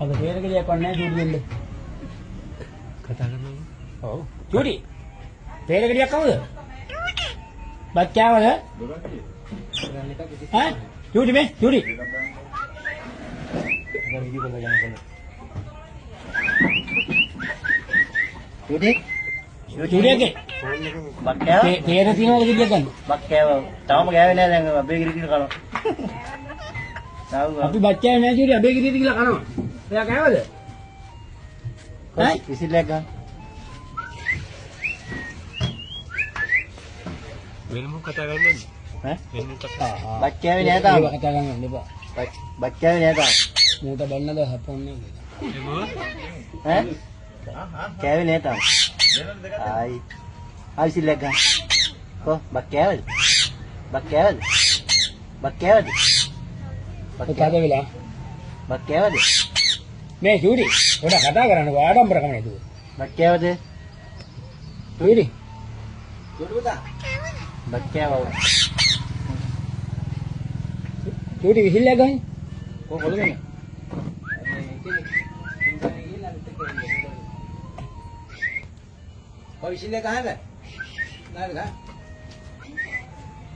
අද තේරෙකලියක් වන්නේ චූටි දෙන්න. කතා කරනවා. ඔව්. චූටි. තේරෙකලියක් කවුද? බච්චාවද? ඈ? චූටි මේ චූටි. චූටි චූටියගේ බක්කෑව තේර තියනවද කිව්ද ගන්න? බක්කෑව තාම ගෑවේ නෑ දැන් අපේ ගිරි කිර කනවා. අපි බච්චාවේ නෑ චූටි අබේ කිරියට කියලා කනවා. එයා කෑවද? ඈ? විසිලයක් ගන්න. වෙනම කතා කරන්නේ. ඈ? වෙනම කතා. බක්කෑවේ නෑ තාම. කතා කරන්න එපා. බක්කෑවේ නෑ තාම. මූට බන්නද හපන්නේ. ඈ? කෑවේ නෑ තාම. ආයි. ආයි විසිලයක් ගන්න. කො බක්කෑවද? බක්කෑවද? බක්කෑවද? කතා වෙලා. බක්කෑවද? මේ චූටි පොඩ කතා කරන්නකෝ ආඩම්බරකම නේද? බක්කෑවද? චූටි. බක්කෑව. චූටි විහිල්ලක් ගහන්නේ. කොහොමද ගන්නේ?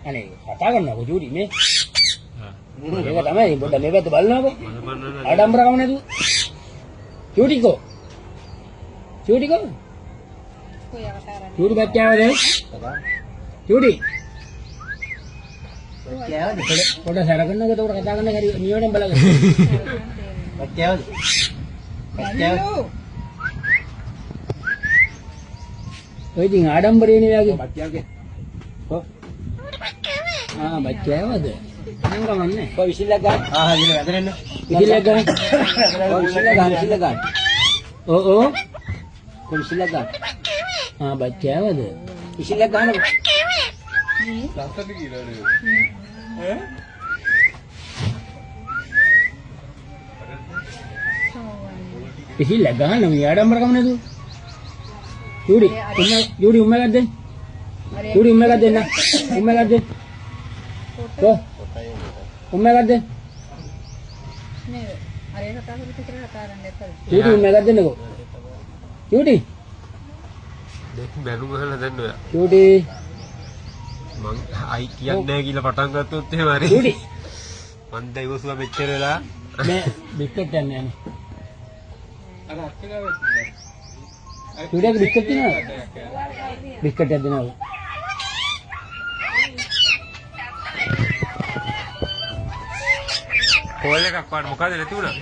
අනේ කතා කරන්නකෝ චූටි මේ. මේක තමයි පොඩ මේ පැත්ත බලනකෝ. ආඩම්බරකම නේද? චූටිකෝ. චූටිකෝ. චූටි බච්චාවද? චූටි. බක්කෑවද? පොඩ සැරකන්නකෝ උඩ කතා කරන්න හරි නියෝඩම් බලගන්න. බක්කෑවද? බක්කෑවද? ඔය ඉතින් ආඩම්බරේනේ යාගේ. බක්කෑවද? බච්චාවද? මම ගමන්නේ. කො විසිලක් ගන්න. ඉතින් වැදෙන්න. විහිල්ලක් ගහන්නේ. විසිලක් ගන්න. ඕ ඕ. කො විසිලක් ගන්න. බච්චාවද? විසිලක් ගන්න. විහිල්ලක් ගහන්න මේ ආඩම්බරකම නේද? චූටි චූටි උම්මලක් දෙන්න. චූටි උම්මලක් දෙන්න. උම්මලක් දෙන්න. කො උම්මලක් දෙන්න. නේද? අර ඒක කතා කරලා කතා කරන්න එපා. චූටි උම්මලක් දෙන්නකෝ. චූටි දෙක් බැලුම් ගහලා දැන් ඔයා. චූටි මං අයි කියන්නේ නැහැ කියලා පටන් ගත්තොත් එහෙම හරි. චූටි මං දයිවසුවා මෙච්චර වෙලා. මේ බිස්කට් යන්නේ නැහැ. චූටිගේ බිස්කට් තියනවද? බිස්කට් එකක් දෙනවා. කෝල් එකක් වාට මොකද නැති වුණා?